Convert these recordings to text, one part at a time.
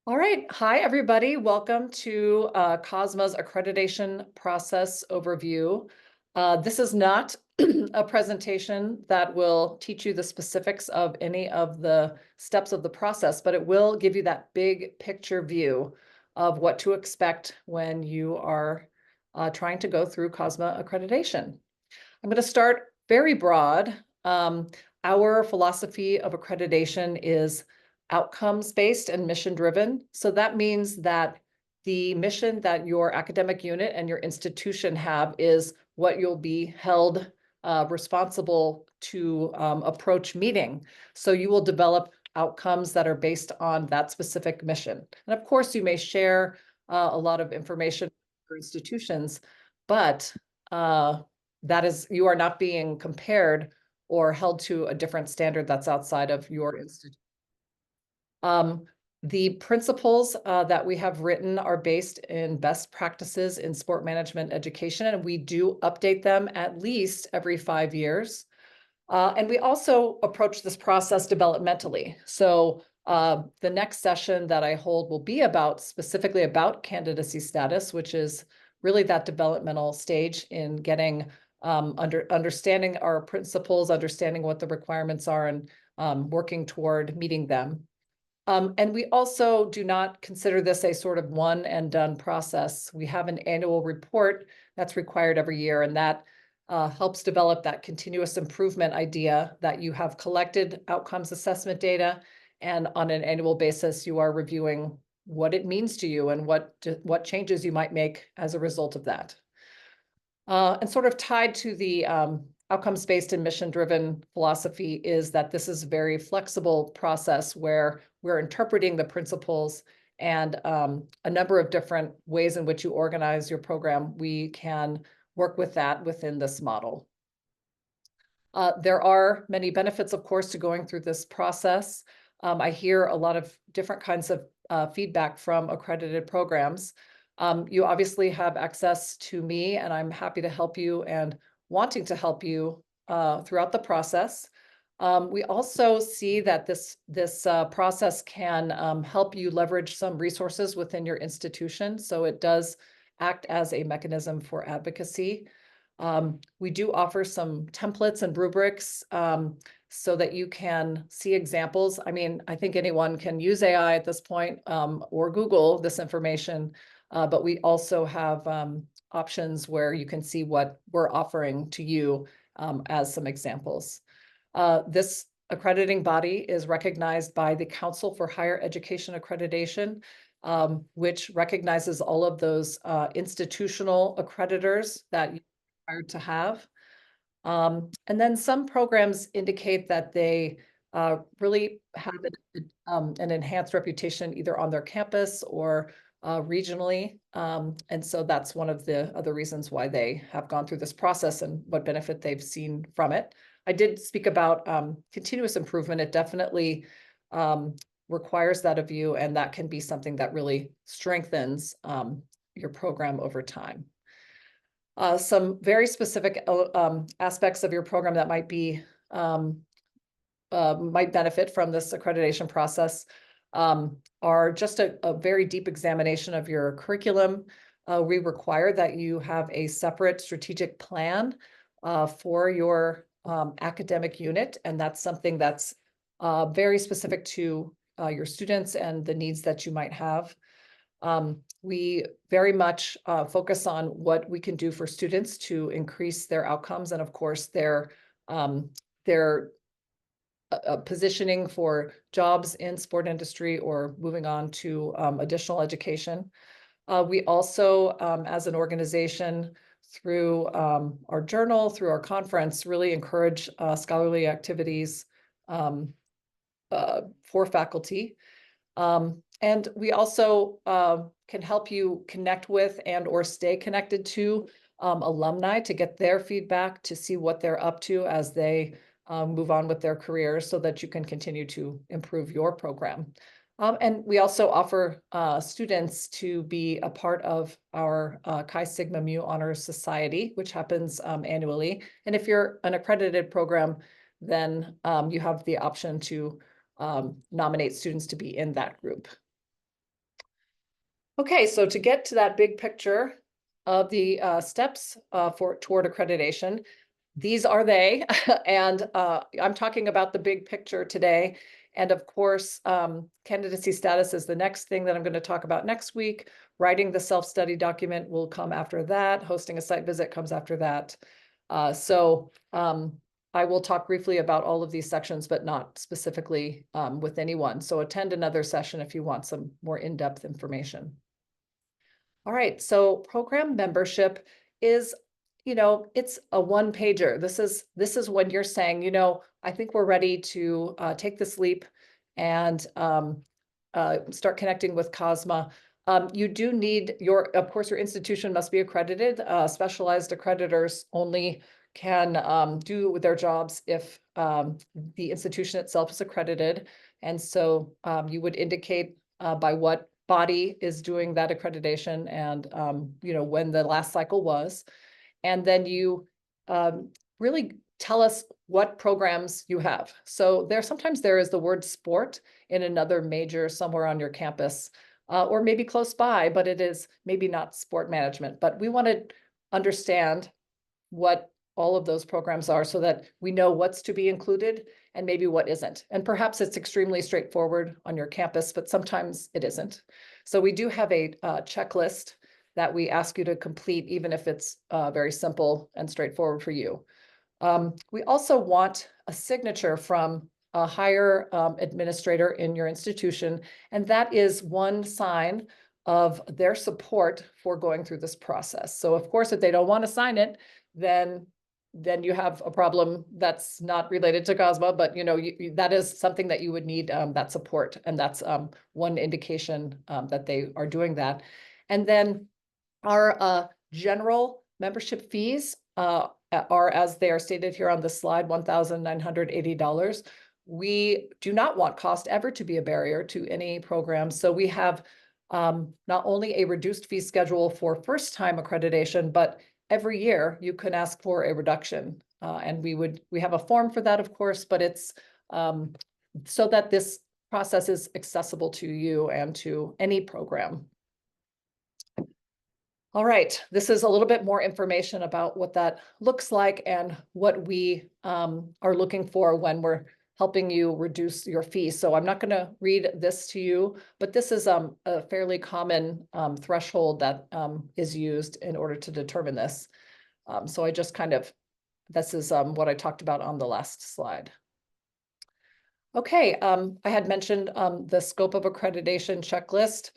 All right. Hi, everybody. Welcome to COSMA's accreditation process overview. This is not a presentation that will teach you the specifics of any of the steps of the process, but it will give you that big picture view of what to expect when you are trying to go through COSMA accreditation. I'm going to start very broad. Our philosophy of accreditation is outcomes-based and mission-driven. So that means that the mission that your academic unit and your institution have is what you'll be held responsible to approach meeting. So you will develop outcomes that are based on that specific mission. And of course, you may share a lot of information for institutions, but that is, you are not being compared or held to a different standard that's outside of your institute. The principles that we have written are based in best practices in sport management education, and we do update them at least every 5 years. And we also approach this process developmentally. So the next session that I hold will be specifically about candidacy status, which is really that developmental stage in getting understanding our principles, understanding what the requirements are, and working toward meeting them. And we also do not consider this a sort of one and done process. We have an annual report that's required every year, and that helps develop that continuous improvement idea that you have collected outcomes assessment data, and on an annual basis, you are reviewing what it means to you and what changes you might make as a result of that. And sort of tied to the outcomes-based and mission-driven philosophy is that this is a very flexible process where we're interpreting the principles and a number of different ways in which you organize your program. We can work with that within this model. There are many benefits, of course, to going through this process. I hear a lot of different kinds of feedback from accredited programs. You obviously have access to me, and I'm happy to help you and wanting to help you throughout the process. We also see that this process can help you leverage some resources within your institution. So it does act as a mechanism for advocacy. We do offer some templates and rubrics so that you can see examples. I mean, I think anyone can use AI at this point or Google this information, but we also have options where you can see what we're offering to you as some examples. This accrediting body is recognized by the Council for Higher Education Accreditation, which recognizes all of those institutional accreditors that you're required to have. And then some programs indicate that they really have an enhanced reputation either on their campus or regionally. And so that's one of the other reasons why they have gone through this process and what benefit they've seen from it. I did speak about continuous improvement. It definitely requires that of you, and that can be something that really strengthens your program over time. Some very specific aspects of your program that might benefit from this accreditation process are just a very deep examination of your curriculum. We require that you have a separate strategic plan for your academic unit, and that's something that's very specific to your students and the needs that you might have. We very much focus on what we can do for students to increase their outcomes and, of course, their positioning for jobs in sport industry or moving on to additional education. We also, as an organization, through our journal, through our conference, really encourage scholarly activities for faculty. And we also can help you connect with and or stay connected to alumni to get their feedback, to see what they're up to as they move on with their careers so that you can continue to improve your program. And we also offer students to be a part of our Chi Sigma Mu Honors Society, which happens annually. And if you're an accredited program, then you have the option to nominate students to be in that group. Okay, so to get to that big picture of the steps toward accreditation, these are they. And I'm talking about the big picture today. And of course, candidacy status is the next thing that I'm going to talk about next week. Writing the self-study document will come after that. Hosting a site visit comes after that. I will talk briefly about all of these sections, but not specifically with anyone. So attend another session if you want some more in-depth information. All right, so program membership is, it's a one pager. This is when you're saying, I think we're ready to take this leap and start connecting with COSMA. You do need of course, your institution must be accredited. Specialized accreditors only can do their jobs if the institution itself is accredited. And so you would indicate by what body is doing that accreditation and when the last cycle was. And then you really tell us what programs you have. So sometimes there is the word sport in another major somewhere on your campus, or maybe close by, but it is maybe not sport management. But we want to understand what all of those programs are so that we know what's to be included and maybe what isn't. And perhaps it's extremely straightforward on your campus, but sometimes it isn't. So we do have a checklist that we ask you to complete, even if it's very simple and straightforward for you. We also want a signature from a higher administrator in your institution, and that is one sign of their support for going through this process. So of course, if they don't want to sign it, then you have a problem that's not related to COSMA, but that is something that you would need that support, and that's one indication that they are doing that. And then our general membership fees are, as they are stated here on the slide, $1,980. We do not want cost ever to be a barrier to any program. So we have not only a reduced fee schedule for first-time accreditation, but every year you can ask for a reduction. And we have a form for that, of course, but it's so that this process is accessible to you and to any program. All right, this is a little bit more information about what that looks like and what we are looking for when we're helping you reduce your fee. So I'm not going to read this to you, but this is a fairly common threshold that is used in order to determine this. So I just this is what I talked about on the last slide. Okay, I had mentioned the scope of accreditation checklist.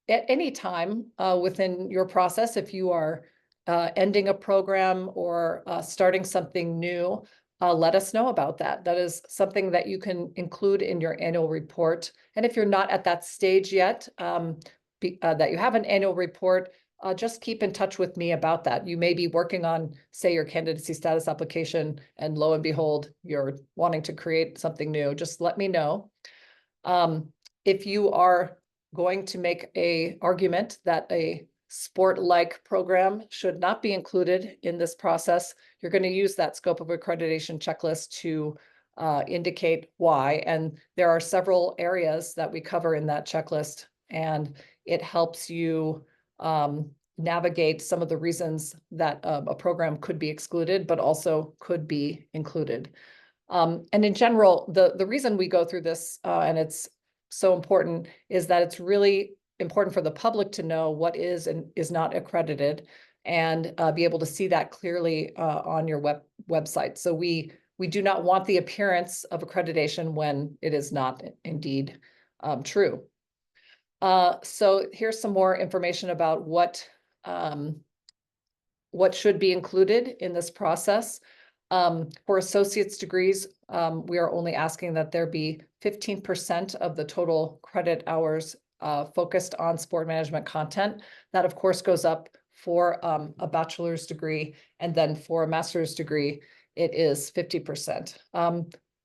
At any time within your process, if you are ending a program or starting something new, let us know about that. That is something that you can include in your annual report. And if you're not at that stage yet, that you have an annual report, just keep in touch with me about that. You may be working on, say, your candidacy status application, and lo and behold, you're wanting to create something new. Just let me know. If you are going to make an argument that a sport-like program should not be included in this process, you're going to use that scope of accreditation checklist to indicate why. And there are several areas that we cover in that checklist, and it helps you navigate some of the reasons that a program could be excluded, but also could be included. And in general, the reason we go through this, and it's so important, is that it's really important for the public to know what is and is not accredited, and be able to see that clearly on your website. So we do not want the appearance of accreditation when it is not indeed true. So here's some more information about what should be included in this process. For associate's degrees, we are only asking that there be 15% of the total credit hours focused on sport management content. That, of course, goes up for a bachelor's degree, and then for a master's degree, it is 50%.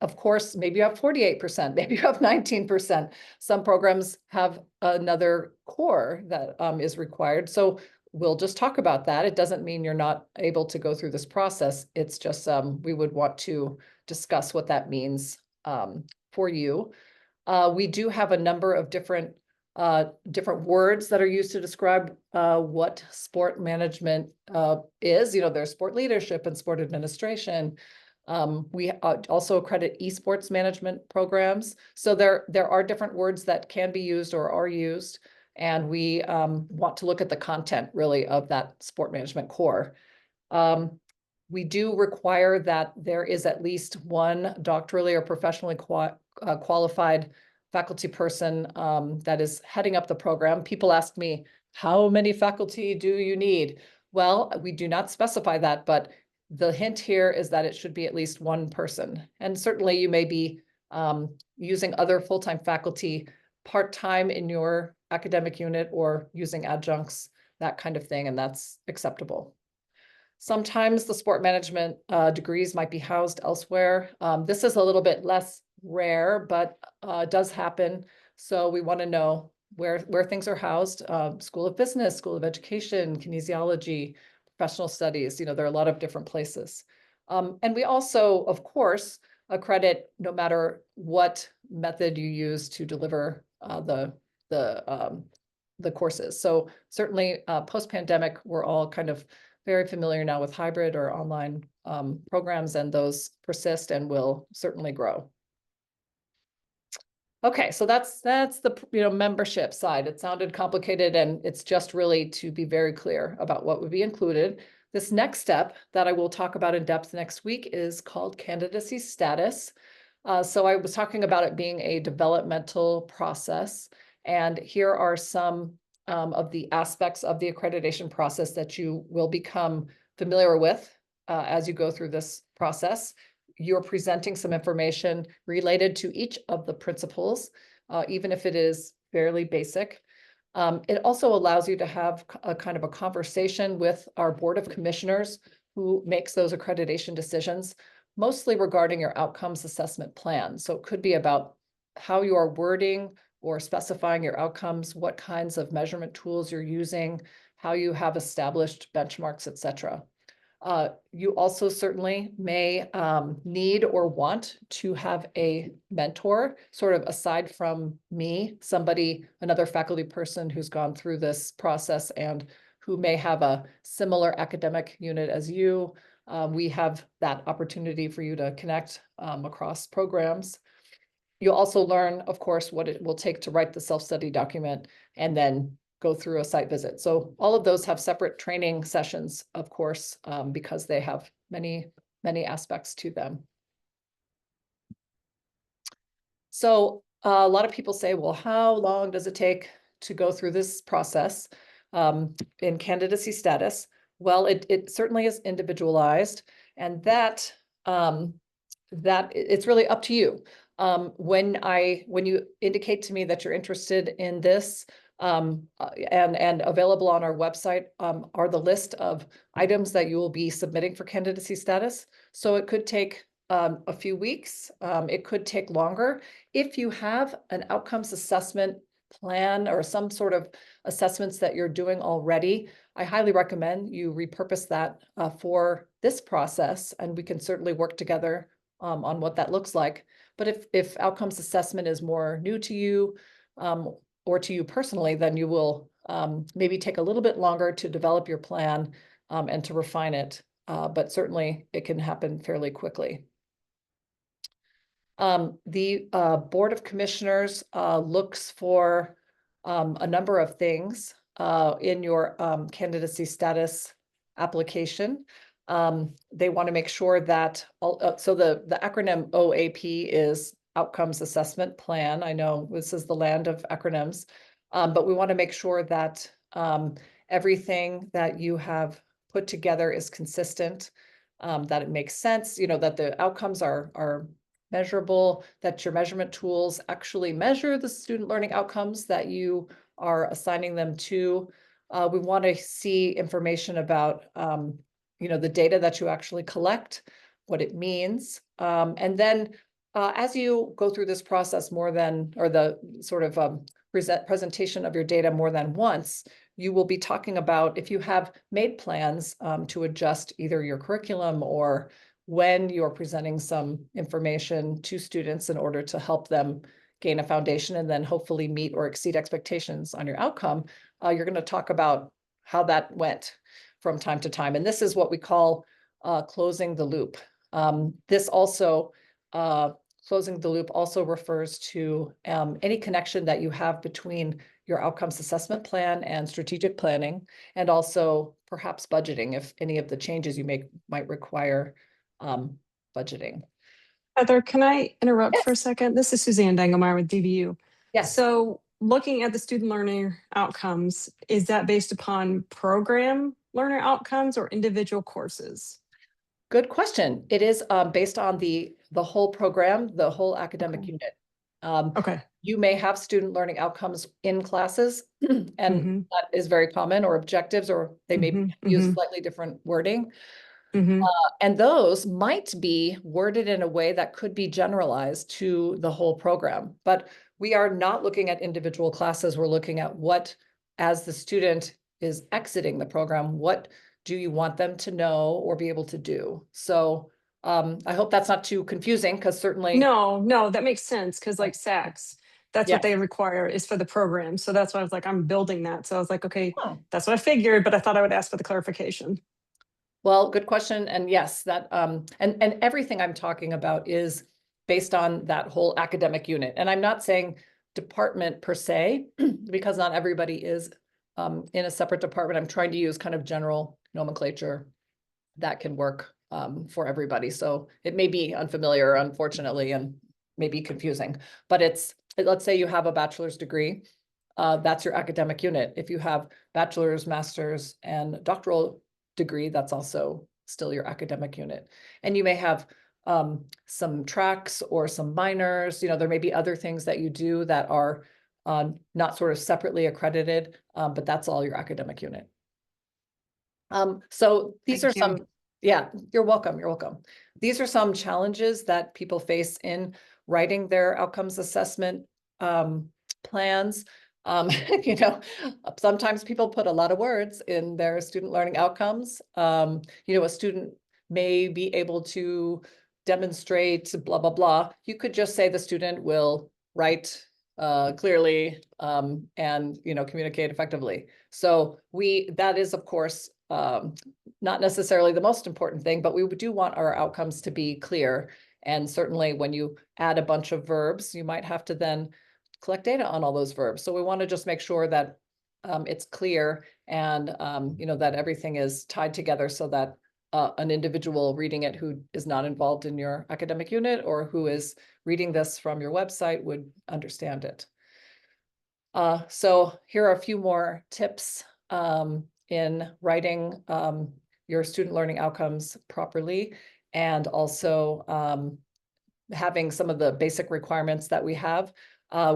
Of course, maybe you have 48%, maybe you have 19%. Some programs have another core that is required. So we'll just talk about that. It doesn't mean you're not able to go through this process. It's just we would want to discuss what that means for you. We do have a number of different different words that are used to describe what sport management is. There's sport leadership and sport administration. We also accredit esports management programs. So there are different words that can be used or are used, and we want to look at the content really of that sport management core. We do require that there is at least one doctorally or professionally qualified faculty person that is heading up the program. People ask me, how many faculty do you need? Well, we do not specify that, but the hint here is that it should be at least one person. And certainly you may be using other full-time faculty part-time in your academic unit or using adjuncts, that kind of thing, and that's acceptable. Sometimes the sport management degrees might be housed elsewhere. This is a little bit less rare, but does happen. So we want to know where things are housed. School of Business, School of Education, Kinesiology, Professional Studies. There are a lot of different places. And we also, of course, accredit no matter what method you use to deliver the courses. So certainly post-pandemic, we're all kind of very familiar now with hybrid or online programs, and those persist and will certainly grow. Okay, so that's the membership side. It sounded complicated, and it's just really to be very clear about what would be included. This next step that I will talk about in depth next week is called candidacy status. So I was talking about it being a developmental process, and here are some of the aspects of the accreditation process that you will become familiar with as you go through this process. You're presenting some information related to each of the principles, even if it is fairly basic. It also allows you to have a kind of a conversation with our Board of Commissioners who makes those accreditation decisions, mostly regarding your outcomes assessment plan. So it could be about how you are wording or specifying your outcomes, what kinds of measurement tools you're using, how you have established benchmarks, et cetera. You also certainly may need or want to have a mentor, sort of aside from me, another faculty person who's gone through this process and who may have a similar academic unit as you. We have that opportunity for you to connect across programs. You'll also learn, of course, what it will take to write the self-study document and then go through a site visit. So all of those have separate training sessions, of course, because they have many, many aspects to them. So a lot of people say, well, how long does it take to go through this process in candidacy status? Well, it certainly is individualized, and that it's really up to you. When you indicate to me that you're interested in this, and available on our website are the list of items that you will be submitting for candidacy status. So it could take a few weeks. It could take longer. If you have an outcomes assessment plan or some sort of assessments that you're doing already, I highly recommend you repurpose that for this process, and we can certainly work together on what that looks like. But if outcomes assessment is more new to you or to you personally, then you will maybe take a little bit longer to develop your plan and to refine it. But certainly it can happen fairly quickly. The Board of Commissioners looks for a number of things in your candidacy status application. They want to make sure that so the acronym OAP is Outcomes Assessment Plan. I know this is the land of acronyms, but we want to make sure that everything that you have put together is consistent, that it makes sense, that the outcomes are measurable, that your measurement tools actually measure the student learning outcomes that you are assigning them to. We want to see information about the data that you actually collect, what it means. And then as you go through this process the sort of presentation of your data more than once, you will be talking about if you have made plans to adjust either your curriculum or when you're presenting some information to students in order to help them gain a foundation and then hopefully meet or exceed expectations on your outcome, you're going to talk about how that went from time to time. And this is what we call closing the loop. This also, closing the loop also refers to any connection that you have between your outcomes assessment plan and strategic planning, and also perhaps budgeting if any of the changes you make might require budgeting. Heather, can I interrupt for a Yes. second? This is Suzanne Dangelmeyer with DVU. Yes. So looking at the student learning outcomes, is that based upon program learner outcomes or individual courses? Good question. It is based on the whole program, the whole academic Okay. unit. Okay. You may have student learning outcomes in classes, and Mm-hmm. that is very common, or objectives, or they may Mm-hmm. use Mm-hmm. slightly different wording. Mm-hmm. And those might be worded in a way that could be generalized to the whole program. But we are not looking at individual classes. We're looking at what, as the student is exiting the program, what do you want them to know or be able to do? So I hope that's not too confusing, because certainly. No, that makes sense because like SACs, that's Yeah. what they require is for the program. So that's why I was like, I'm building that. So I was like, okay, Oh. that's what I figured, but I thought I would ask for the clarification. Well, good question. And yes, that and everything I'm talking about is based on that whole academic unit. And I'm not saying department per se, because not everybody is in a separate department. I'm trying to use kind of general nomenclature that can work for everybody. So it may be unfamiliar, unfortunately, and maybe confusing, but let's say you have a bachelor's degree. That's your academic unit. If you have bachelor's, master's, and doctoral degree, that's also still your academic unit. And you may have some tracks or some minors. There may be other things that you do that are not sort of separately accredited, but that's all your academic unit. So these Thank are you. some, yeah, you're welcome. You're welcome. These are some challenges that people face in writing their outcomes assessment plans. You know, sometimes people put a lot of words in their student learning outcomes. A student may be able to demonstrate blah, blah, blah. You could just say the student will write clearly and, communicate effectively. So that is, of course, not necessarily the most important thing, but we do want our outcomes to be clear. And certainly when you add a bunch of verbs, you might have to then collect data on all those verbs. So we want to just make sure that it's clear and, that everything is tied together so that an individual reading it who is not involved in your academic unit or who is reading this from your website would understand it. So here are a few more tips in writing your student learning outcomes properly, and also having some of the basic requirements that we have.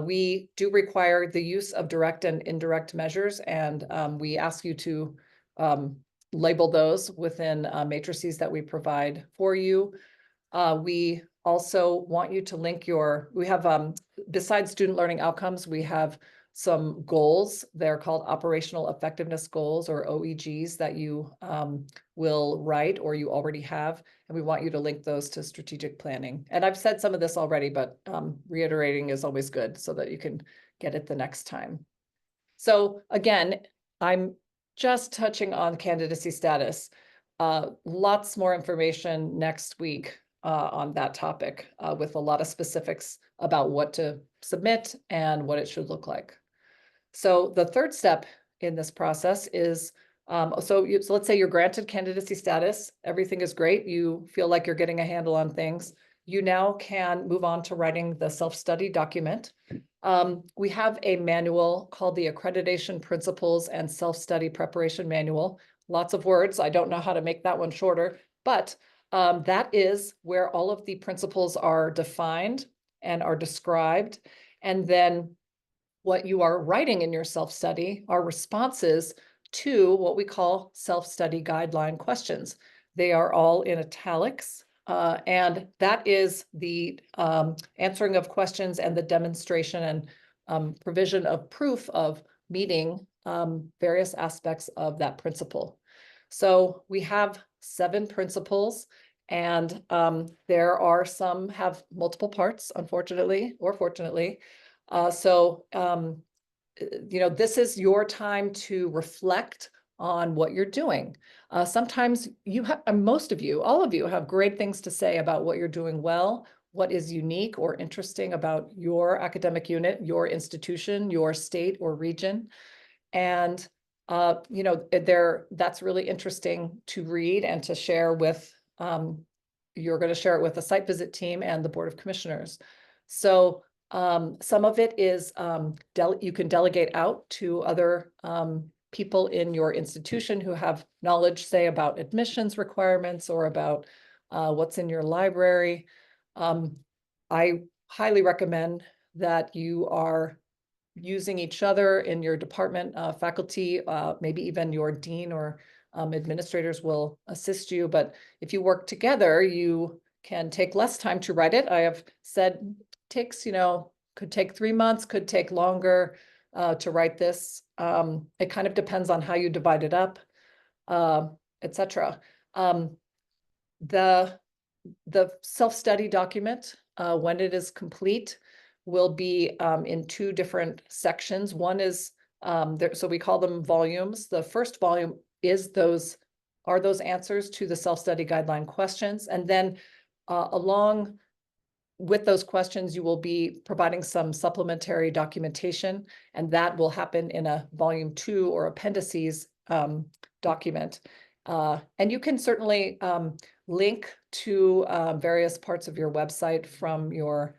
We do require the use of direct and indirect measures, and we ask you to label those within matrices that we provide for you. We also want you to link we have, besides student learning outcomes, we have some goals. They're called operational effectiveness goals, or OEGs, that you will write or you already have. And we want you to link those to strategic planning. And I've said some of this already, but reiterating is always good so that you can get it the next time. So again, I'm just touching on candidacy status. Lots more information next week on that topic with a lot of specifics about what to submit and what it should look like. So the third step in this process is, so let's say you're granted candidacy status, everything is great, you feel like you're getting a handle on things. You now can move on to writing the self-study document. We have a manual called the Accreditation Principles and Self-Study Preparation Manual. Lots of words. I don't know how to make that one shorter, but that is where all of the principles are defined and are described. And then what you are writing in your self-study are responses to what we call self-study guideline questions. They are all in italics. And that is the answering of questions and the demonstration and provision of proof of meeting various aspects of that principle. So we have 7 principles, And there are some have multiple parts, unfortunately or fortunately. This is your time to reflect on what you're doing. Sometimes you have, most of you, all of you have great things to say about what you're doing well, what is unique or interesting about your academic unit, your institution, your state or region. And that's really interesting to read and to share with, you're going to share it with the site visit team and the Board of Commissioners. So some of it is you can delegate out to other people in your institution who have knowledge, say, about admissions requirements or about what's in your library. I highly recommend that you are using each other in your department, faculty, maybe even your dean or administrators will assist you. But if you work together, you can take less time to write it. I have said takes, could take 3 months, could take longer to write this. It kind of depends on how you divide it up, etc. The self-study document, when it is complete, will be in 2 different sections. One is so we call them volumes. The first volume is those answers to the self-study guideline questions, and then along with those questions, you will be providing some supplementary documentation, and that will happen in a volume 2 or appendices document. And you can certainly link to various parts of your website from your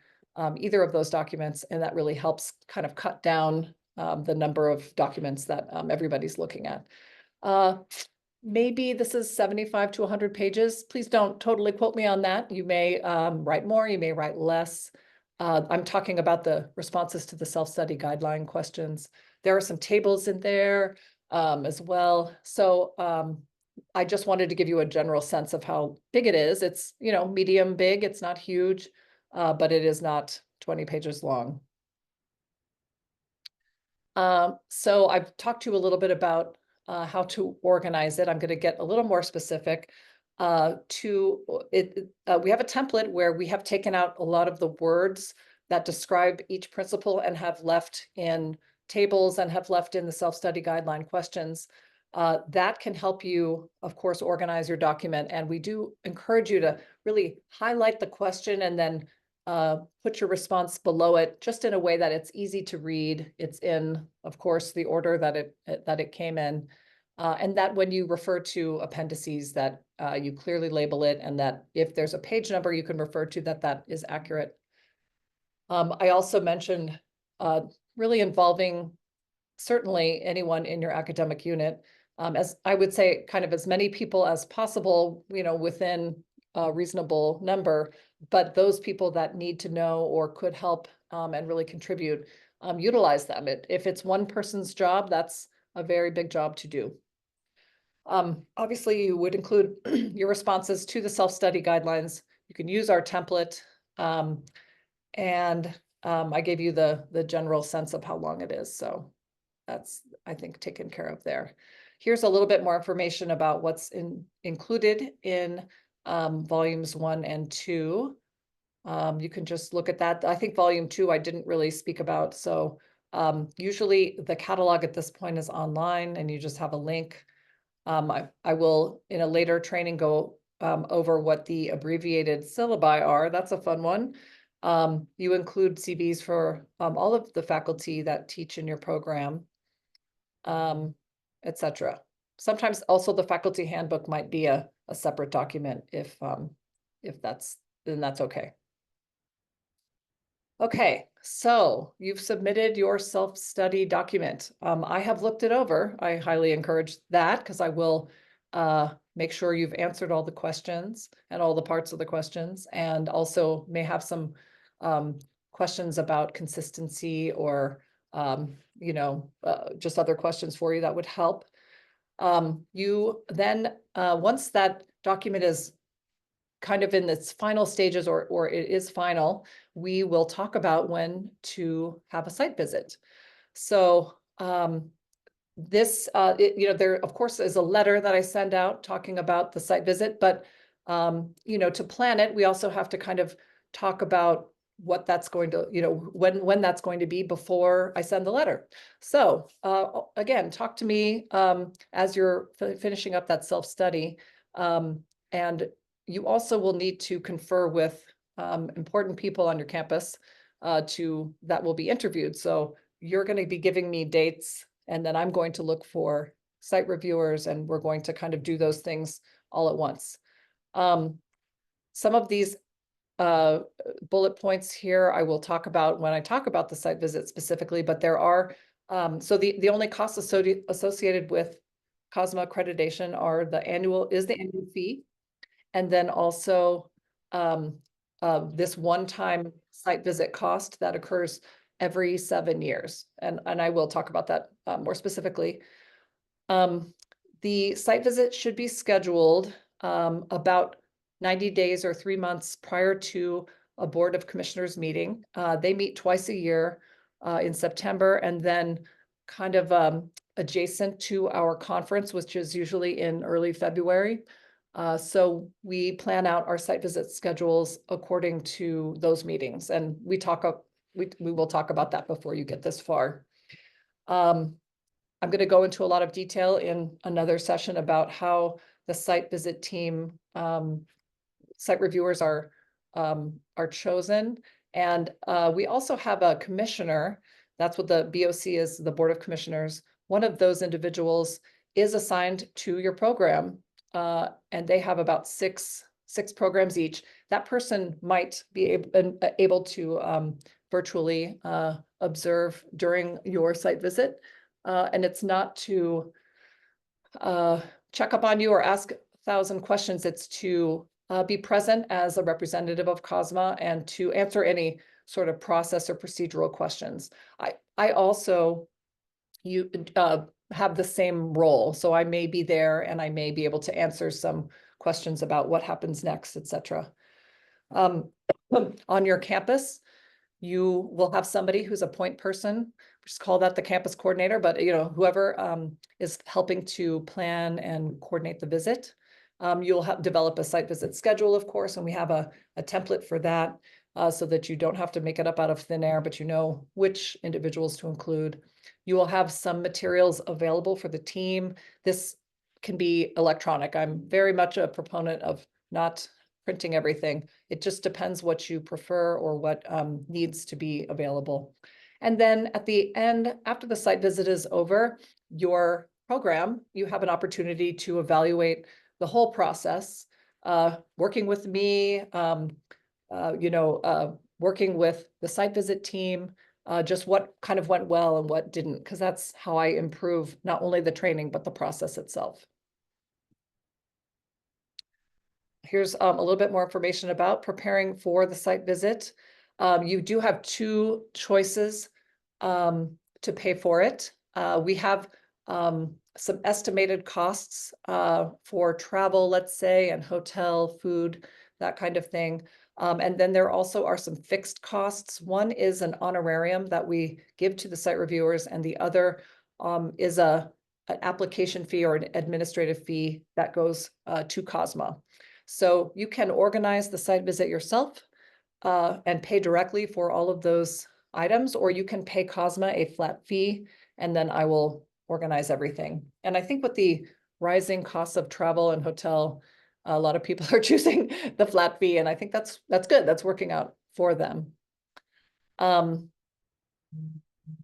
either of those documents, and that really helps kind of cut down the number of documents that everybody's looking at. Maybe this is 75 to 100 pages. Please don't totally quote me on that. You may write more, you may write less. I'm talking about the responses to the self-study guideline questions. There are some tables in there as well. So I just wanted to give you a general sense of how big it is. It's, medium big. It's not huge, but it is not 20 pages long. So I've talked to you a little bit about how to organize it. I'm going to get a little more specific. We have a template where we have taken out a lot of the words that describe each principle and have left in tables and have left in the self-study guideline questions. That can help you, of course, organize your document. And we do encourage you to really highlight the question and then put your response below it, just in a way that it's easy to read. It's in, of course, the order that it came in. And that when you refer to appendices, that you clearly label it, and that if there's a page number you can refer to, that is accurate. I also mentioned really involving certainly anyone in your academic unit, as I would say, kind of as many people as possible, within a reasonable number, but those people that need to know or could help and really contribute, utilize them. If it's one person's job, that's a very big job to do. Obviously, you would include your responses to the self-study guidelines. You can use our template, and I gave you the general sense of how long it is. So that's, I think, taken care of there. Here's a little bit more information about what's included in volumes 1 and 2. You can just look at that. I think volume 2 I didn't really speak about. So usually the catalog at this point is online and you just have a link. I will, in a later training, go over what the abbreviated syllabi are. That's a fun one. You include CVs for all of the faculty that teach in your program, etc. Sometimes also the faculty handbook might be a separate document if that's okay. Okay, so you've submitted your self-study document. I have looked it over. I highly encourage that because I will make sure you've answered all the questions and all the parts of the questions, and also may have some questions about consistency or just other questions for you that would help. You then, once that document is kind of in its final stages, or it is final, we will talk about when to have a site visit. So there of course is a letter that I send out talking about the site visit, but You know, to plan it, we also have to kind of talk about what that's going to, you know, when that's going to be before I send the letter. So again, talk to me as you're finishing up that self-study. And you also will need to confer with important people on your campus that will be interviewed. So you're going to be giving me dates, and then I'm going to look for site reviewers, and we're going to kind of do those things all at once. Some of these bullet points here I will talk about when I talk about the site visit specifically, but there are, so the only costs associated with COSMA accreditation are the annual fee. And then also this one-time site visit cost that occurs every 7 years. And I will talk about that more specifically. The site visit should be scheduled about 90 days or 3 months prior to a Board of Commissioners meeting. They meet twice a year in September, and then kind of adjacent to our conference, which is usually in early February. So we plan out our site visit schedules according to those meetings, and we will talk about that before you get this far. I'm going to go into a lot of detail in another session about how the site visit team, site reviewers are chosen. And we also have a commissioner. That's what the BOC is, the Board of Commissioners. One of those individuals is assigned to your program, and they have about six programs each. That person might be able to virtually observe during your site visit. And it's not to check up on you or ask 1,000 questions. It's to be present as a representative of COSMA and to answer any sort of process or procedural questions. I also have the same role, so I may be there and I may be able to answer some questions about what happens next, etc. On your campus, you will have somebody who's a point person. Just call that the campus coordinator, but you know, whoever is helping to plan and coordinate the visit. You'll develop a site visit schedule, of course, and we have a template for that so that you don't have to make it up out of thin air, but you know which individuals to include. You will have some materials available for the team. This can be electronic. I'm very much a proponent of not printing everything. It just depends what you prefer or what needs to be available. And then at the end, after the site visit is over, your program, you have an opportunity to evaluate the whole process, working with me, working with the site visit team, just what kind of went well and what didn't, because that's how I improve not only the training, but the process itself. Here's a little bit more information about preparing for the site visit. You do have two choices to pay for it. We have some estimated costs for travel, let's say, and hotel, food, that kind of thing. And then there also are some fixed costs. One is an honorarium that we give to the site reviewers, and the other is an application fee or an administrative fee that goes to COSMA. So you can organize the site visit yourself and pay directly for all of those items, or you can pay COSMA a flat fee, and then I will organize everything. And I think with the rising costs of travel and hotel, a lot of people are choosing the flat fee, and I think that's good. That's working out for them.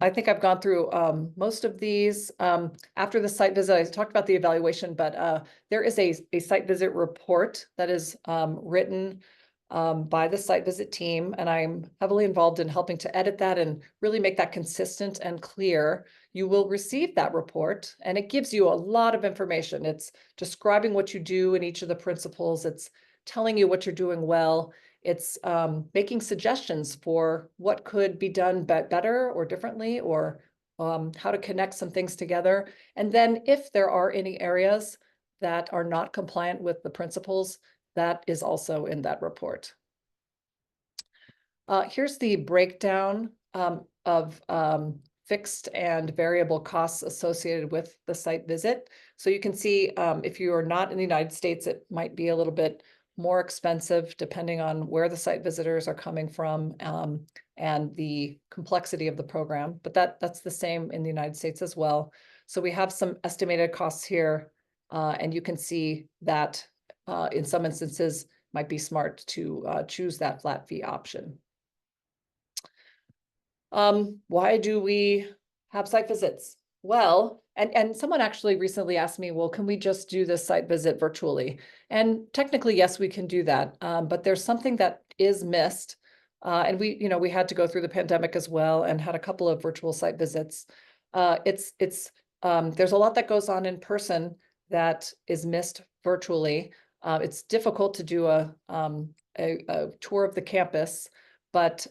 I think I've gone through most of these. After the site visit, I talked about the evaluation, but there is a site visit report that is written by the site visit team, and I'm heavily involved in helping to edit that and really make that consistent and clear. You will receive that report, and it gives you a lot of information. It's describing what you do in each of the principles. It's telling you what you're doing well. It's making suggestions for what could be done better or differently, or how to connect some things together. And then if there are any areas that are not compliant with the principles, that is also in that report. Here's the breakdown of fixed and variable costs associated with the site visit. So you can see if you are not in the United States, it might be a little bit more expensive depending on where the site visitors are coming from, and the complexity of the program, but that's the same in the United States as well. So we have some estimated costs here, and you can see that in some instances might be smart to choose that flat fee option. Why do we have site visits? Well, and someone actually recently asked me, well, can we just do this site visit virtually? And technically, yes, we can do that. But there's something that is missed. And we had to go through the pandemic as well and had a couple of virtual site visits. There's a lot that goes on in person that is missed virtually. It's difficult to do a tour of the campus, but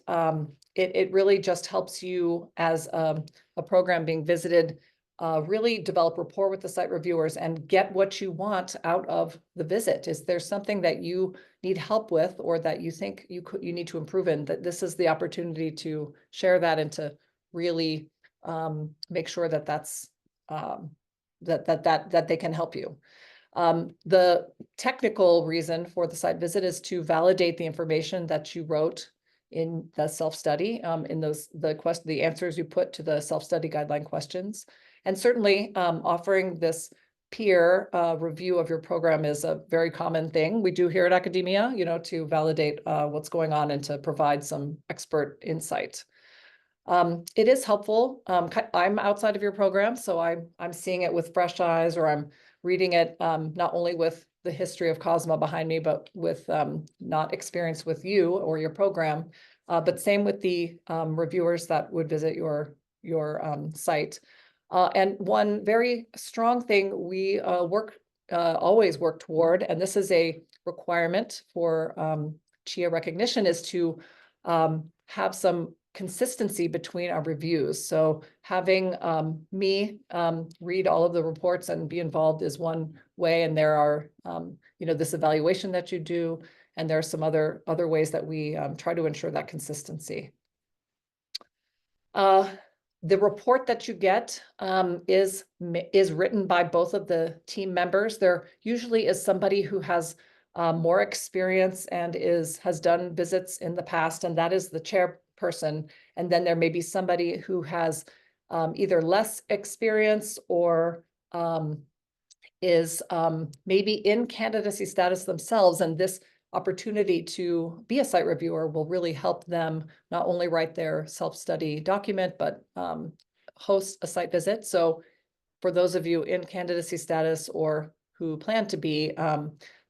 it really just helps you as a program being visited, really develop rapport with the site reviewers and get what you want out of the visit. Is there something that you need help with, or that you think you need to improve in? That this is the opportunity to share that and to really make sure that that they can help you. The technical reason for the site visit is to validate the information that you wrote in the self-study, in the answers you put to the self-study guideline questions. And certainly offering this peer review of your program is a very common thing we do here at academia, to validate what's going on and to provide some expert insight. It is helpful. I'm outside of your program, so I'm seeing it with fresh eyes, or I'm reading it not only with the history of COSMA behind me, but with not experience with you or your program. But same with the reviewers that would visit your site. And one very strong thing we always work toward, and this is a requirement for CHIA recognition, is to have some consistency between our reviews. So having me read all of the reports and be involved is one way, and there are this evaluation that you do, and there are some other ways that we try to ensure that consistency. The report that you get is written by both of the team members. There usually is somebody who has more experience and has done visits in the past, and that is the chairperson. And then there may be somebody who has either less experience or is maybe in candidacy status themselves, and this opportunity to be a site reviewer will really help them not only write their self-study document, but host a site visit. So for those of you in candidacy status or who plan to be,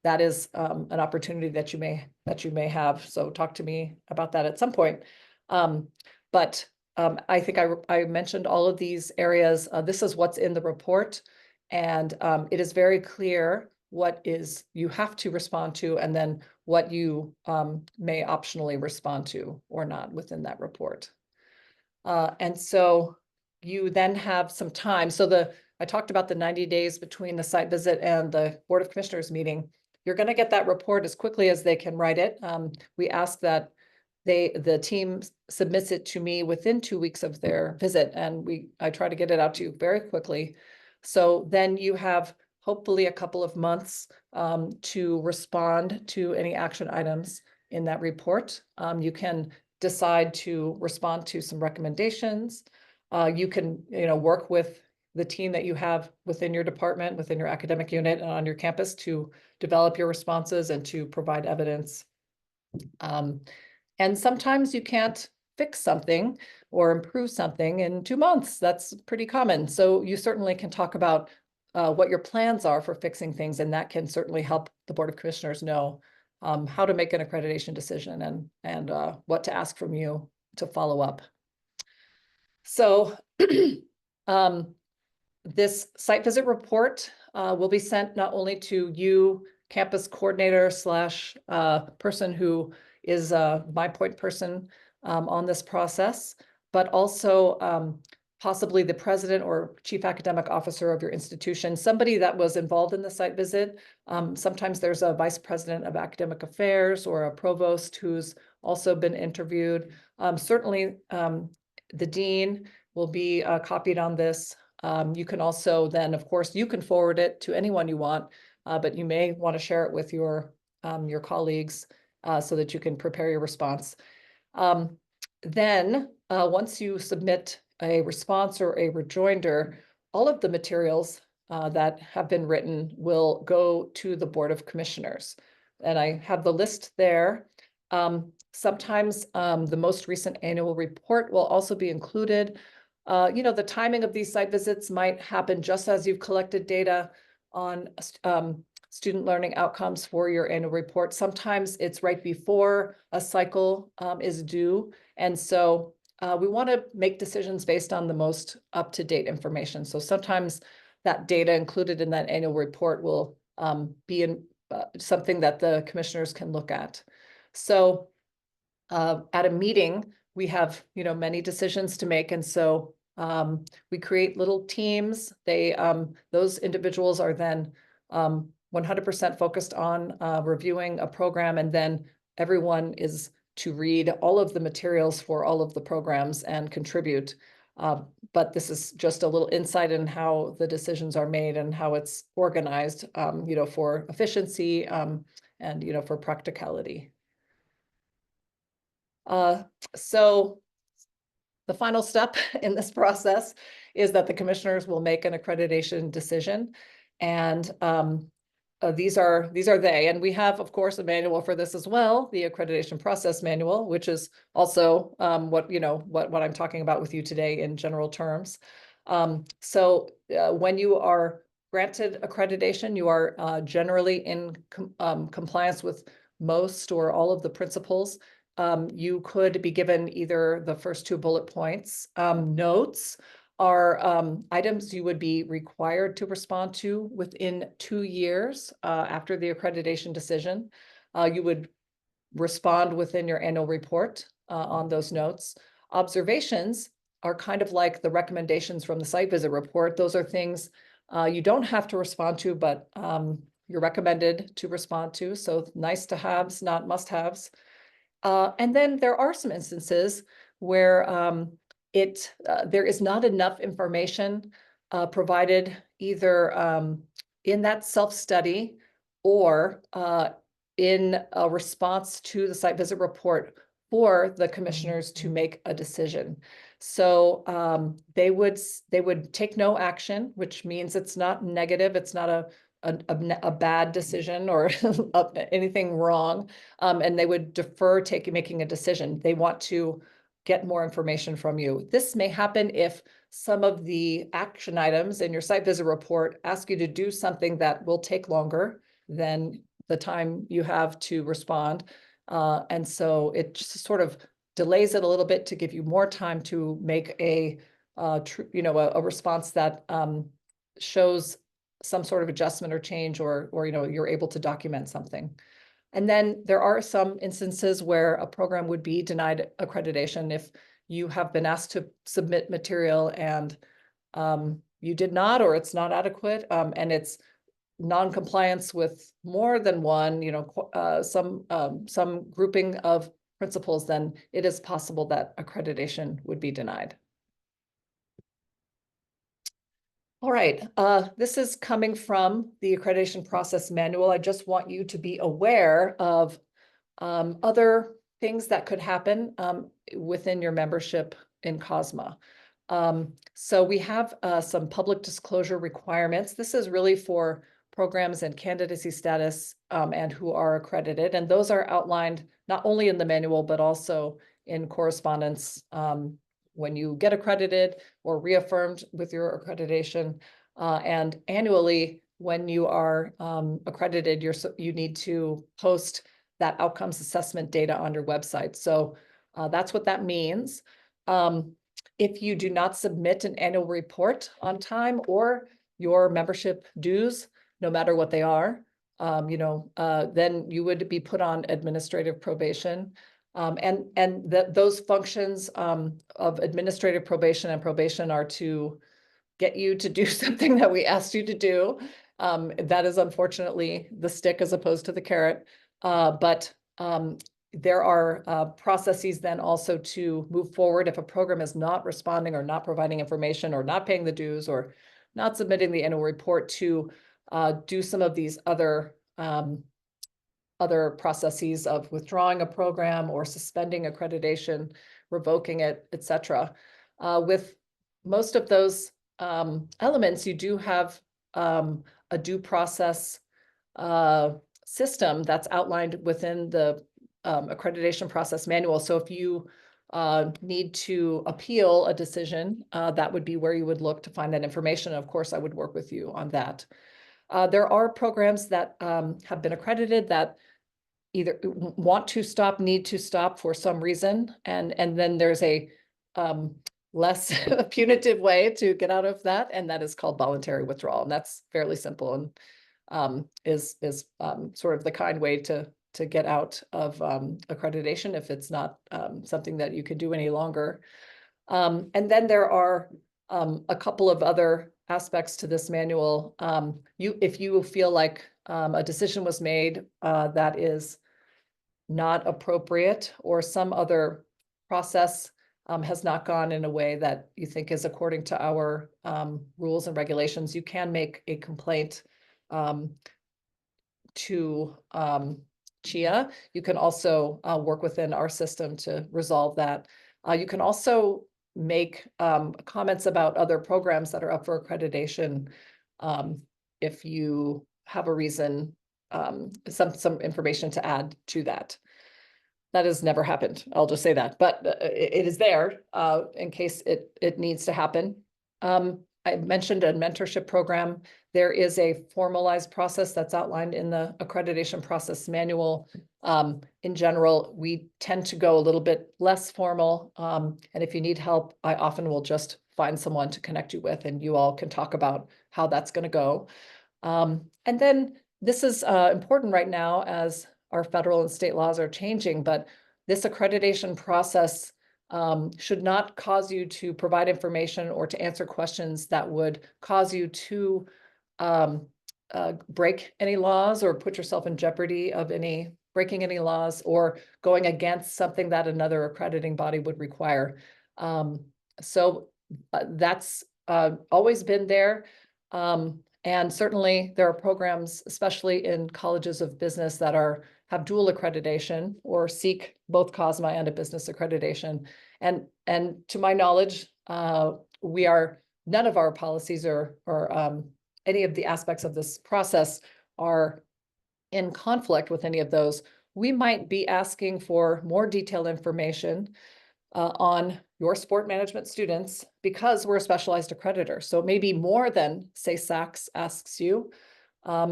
that is an opportunity that you may have. So talk to me about that at some point. But I think I mentioned all of these areas. This is what's in the report, and it is very clear what you have to respond to, and then what you may optionally respond to or not within that report. And so you then have some time. So I talked about the 90 days between the site visit and the Board of Commissioners meeting. You're going to get that report as quickly as they can write it. We ask that the team submits it to me within 2 weeks of their visit, and I try to get it out to you very quickly. So then you have hopefully a couple of months to respond to any action items in that report. You can decide to respond to some recommendations. You can, work with the team that you have within your department, within your academic unit, and on your campus to develop your responses and to provide evidence. And sometimes you can't fix something or improve something in 2 months. That's pretty common. So you certainly can talk about what your plans are for fixing things, and that can certainly help the Board of Commissioners know how to make an accreditation decision and what to ask from you to follow up. So this site visit report will be sent not only to you, campus coordinator / person who is my point person on this process, but also possibly the president or chief academic officer of your institution, somebody that was involved in the site visit. Sometimes there's a vice president of academic affairs or a provost who's also been interviewed. Certainly the dean will be copied on this. You can also then, of course, you can forward it to anyone you want, but you may want to share it with your your colleagues so that you can prepare your response. Then once you submit a response or a rejoinder, all of the materials that have been written will go to the Board of Commissioners. And I have the list there. Sometimes the most recent annual report will also be included. The timing of these site visits might happen just as you've collected data on student learning outcomes for your annual report. Sometimes it's right before a cycle is due. And so we want to make decisions based on the most up-to-date information. So sometimes that data included in that annual report will be in something that the commissioners can look at. So at a meeting, we have, many decisions to make. And so we create little teams. Those individuals are then 100% focused on reviewing a program, and then everyone is to read all of the materials for all of the programs and contribute. But this is just a little insight in how the decisions are made and how it's organized, for efficiency and, for practicality. So the final step in this process is that the commissioners will make an accreditation decision. And these are they. And we have, of course, a manual for this as well, the Accreditation Process Manual, which is also what I'm talking about with you today in general terms. So when you are granted accreditation, you are generally in compliance with most or all of the principles. You could be given either the first two bullet points. Notes are items you would be required to respond to within 2 years after the accreditation decision. You would respond within your annual report on those notes. Observations are kind of like the recommendations from the site visit report. Those are things you don't have to respond to, but you're recommended to respond to. So nice to haves, not must haves. And then there are some instances where there is not enough information provided either in that self-study or in a response to the site visit report for the commissioners to make a decision. So they would take no action, which means it's not negative. It's not a bad decision or anything wrong. And they would defer making a decision. They want to get more information from you. This may happen if some of the action items in your site visit report ask you to do something that will take longer than the time you have to respond. And so it just sort of delays it a little bit to give you more time to make a response that shows some sort of adjustment or change, or you're able to document something. And then there are some instances where a program would be denied accreditation if you have been asked to submit material and you did not, or it's not adequate, and it's non-compliance with more than one, some grouping of principles, then it is possible that accreditation would be denied. All right, this is coming from the Accreditation Process Manual. I just want you to be aware of other things that could happen within your membership in COSMA. So we have some public disclosure requirements. This is really for programs and candidacy status and who are accredited. And those are outlined not only in the manual, but also in correspondence when you get accredited or reaffirmed with your accreditation. And annually, when you are accredited, you need to post that outcomes assessment data on your website. So that's what that means. If you do not submit an annual report on time, or your membership dues, no matter what they are, then you would be put on administrative probation. And those functions of administrative probation and probation are to get you to do something that we asked you to do. That is unfortunately the stick as opposed to the carrot. But there are processes then also to move forward if a program is not responding or not providing information or not paying the dues or not submitting the annual report, to do some of these other other processes of withdrawing a program or suspending accreditation, revoking it, etc. With most of those elements, you do have a due process system that's outlined within the accreditation process manual. So if you need to appeal a decision, that would be where you would look to find that information. Of course, I would work with you on that. There are programs that have been accredited that either want to stop, need to stop for some reason, and then there's a less punitive way to get out of that, and that is called voluntary withdrawal, and that's fairly simple and is sort of the kind way to get out of accreditation if it's not something that you can do any longer. And then there are a couple of other aspects to this manual. If you feel like a decision was made that is not appropriate, or some other process has not gone in a way that you think is according to our rules and regulations, you can make a complaint to CHIA. You can also work within our system to resolve that. You can also make comments about other programs that are up for accreditation if you have a reason, some information to add to that. That has never happened. I'll just say that, but it is there in case it needs to happen. I mentioned a mentorship program. There is a formalized process that's outlined in the accreditation process manual. In general, we tend to go a little bit less formal. And if you need help, I often will just find someone to connect you with, and you all can talk about how that's going to go. And then this is important right now as our federal and state laws are changing, but this accreditation process should not cause you to provide information or to answer questions that would cause you to break any laws or put yourself in jeopardy of breaking any laws or going against something that another accrediting body would require. So that's always been there. And certainly there are programs, especially in colleges of business, that have dual accreditation or seek both COSMA and a business accreditation. And to my knowledge, none of our policies or any of the aspects of this process are in conflict with any of those. We might be asking for more detailed information on your sport management students because we're a specialized accreditor. So maybe more than, say, SACS asks you,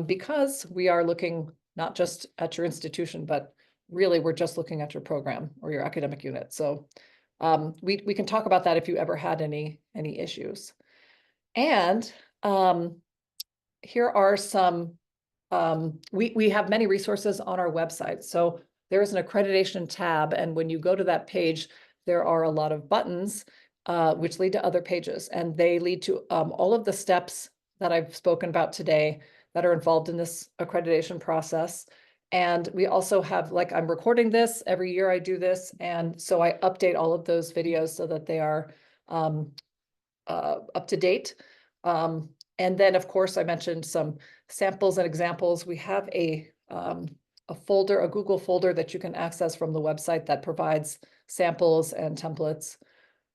because we are looking not just at your institution, but really we're just looking at your program or your academic unit. So we can talk about that if you ever had any issues. And here are some, we have many resources on our website. So there's an accreditation tab, and when you go to that page, there are a lot of buttons which lead to other pages, and they lead to all of the steps that I've spoken about today that are involved in this accreditation process. And we also have, like, I'm recording this every year I do this, and so I update all of those videos so that they are up to date. And then, of course, I mentioned some samples and examples. We have a folder, a Google folder that you can access from the website that provides samples and templates.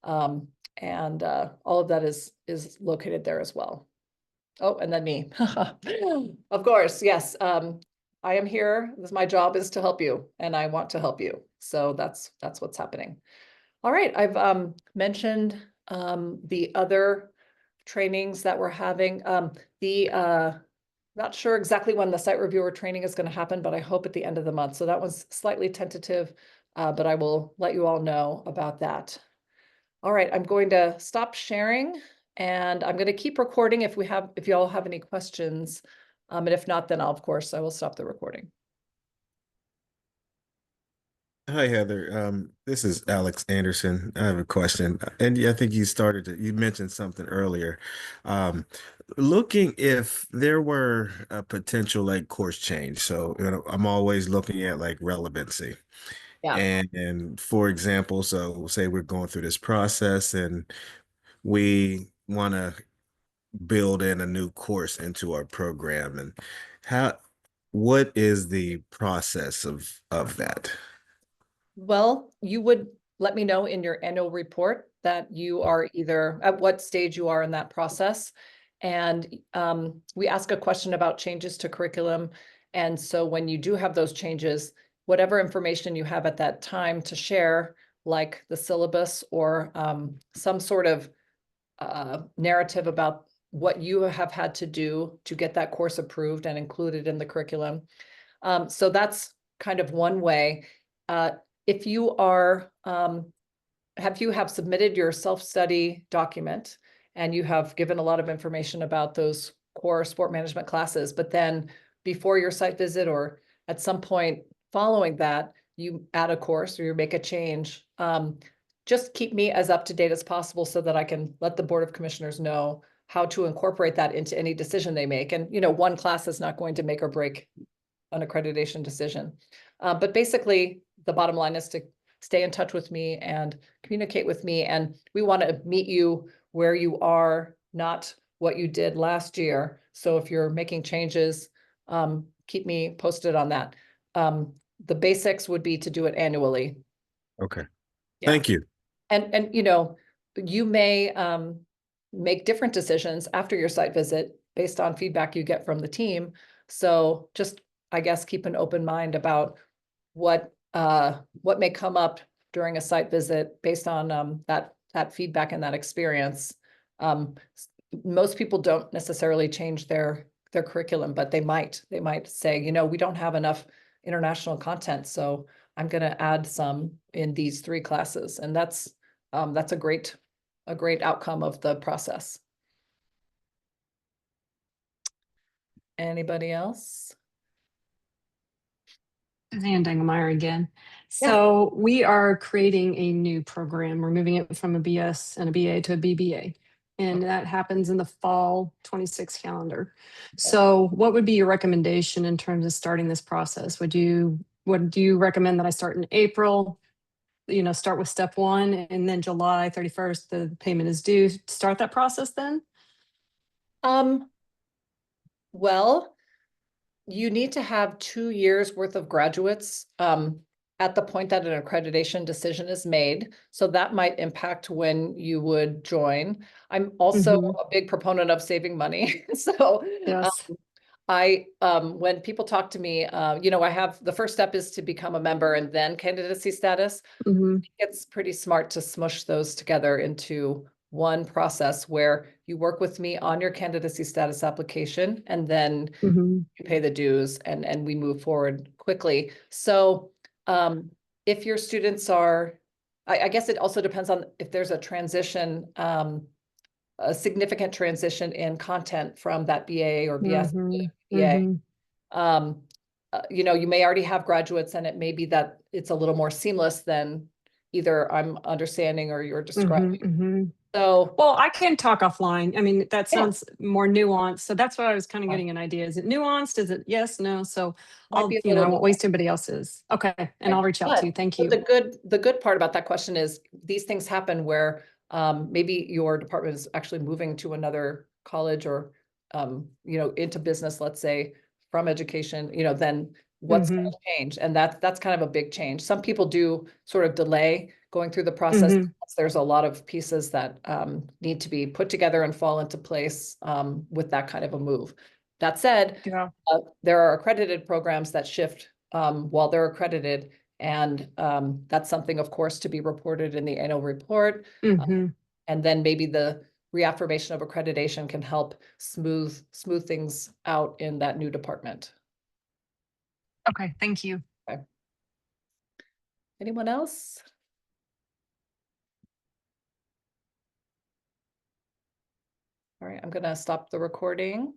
And all of that is located there as well. Oh, and then me. Of course, yes. I am here. My job is to help you, and I want to help you. So that's what's happening. All right, I've mentioned the other trainings that we're having. Not sure exactly when the site reviewer training is going to happen, but I hope at the end of the month. So that one's slightly tentative, but I will let you all know about that. All right, I'm going to stop sharing, and I'm going to keep recording if you all have any questions. And if not, then of course, I will stop the recording. Hi, Heather. This is Alex Anderson. I have a question. And I think you mentioned something earlier. Um, Looking if there were a potential like course change. So, I'm always looking at like relevancy. Yeah. And for example, so say we're going through this process and we want to build in a new course into our program. And how what is the process of that? Well, you would let me know in your annual report that you are either at what stage you are in that process. And we ask a question about changes to curriculum. And so when you do have those changes, whatever information you have at that time to share, like the syllabus or some sort of narrative about what you have had to do to get that course approved and included in the curriculum. So that's kind of one way. If you are, you have submitted your self-study document and you have given a lot of information about those core sport management classes, but then before your site visit or at some point following that, you add a course or you make a change, just keep me as up to date as possible so that I can let the Board of Commissioners know how to incorporate that into any decision they make. And, one class is not going to make or break an accreditation decision. But basically, the bottom line is to stay in touch with me and communicate with me. And we want to meet you where you are, not what you did last year. So if you're making changes, keep me posted on that. The basics would be to do it annually. Okay. Yeah. Thank you. And you may make different decisions after your site visit based on feedback you get from the team. So just, I guess, keep an open mind about what may come up during a site visit based on that feedback and that experience. Most people don't necessarily change their curriculum, but they might say, we don't have enough international content, so I'm going to add some in these 3 classes, and that's a great outcome of the process. Anybody else? Suzanne Dangemeyer again. Yeah. So we are creating a new program. We're moving it from a BS and a BA to a BBA. And that happens in the fall 26 calendar. So what would be your recommendation in terms of starting this process? Would you recommend that I start in April, start with step 1 and then July 31st, the payment is due, start that process then? Well, you need to have 2 years worth of graduates at the point that an accreditation decision is made. So that might impact when you would join. I'm also a big proponent of saving money. So Yes. when people talk to me, I have the first step is to become a member and then candidacy status. It's pretty smart to smush those together into one process where you work with me on your candidacy status application and then you pay the dues and we move forward quickly. So if your students are, I guess it also depends on if there's a transition, a significant transition in content from that BA or BS to BA. You may already have graduates and it may be that it's a little more seamless than either I'm understanding or you're describing. So, well, I can talk offline. I mean, that Yeah. sounds more nuanced. So that's what I was kind of getting an idea. Is it nuanced? Is it yes, no? So might I'll, be a I little won't waste anybody else's. Okay. And I'll reach out to you. Thank But you. the good part about that question is these things happen where maybe your department is actually moving to another college or into business, let's say, from education, then what's going to change? And that's kind of a big change. Some people do sort of delay going through the process. There's a lot of pieces that need to be put together and fall into place with that kind of a move. That said, Yeah. there are accredited programs that shift while they're accredited. And that's something, of course, to be reported in the annual report. And then maybe the reaffirmation of accreditation can help smooth things out in that new department. Okay. Thank you. Okay. Anyone else? All right, I'm going to stop the recording.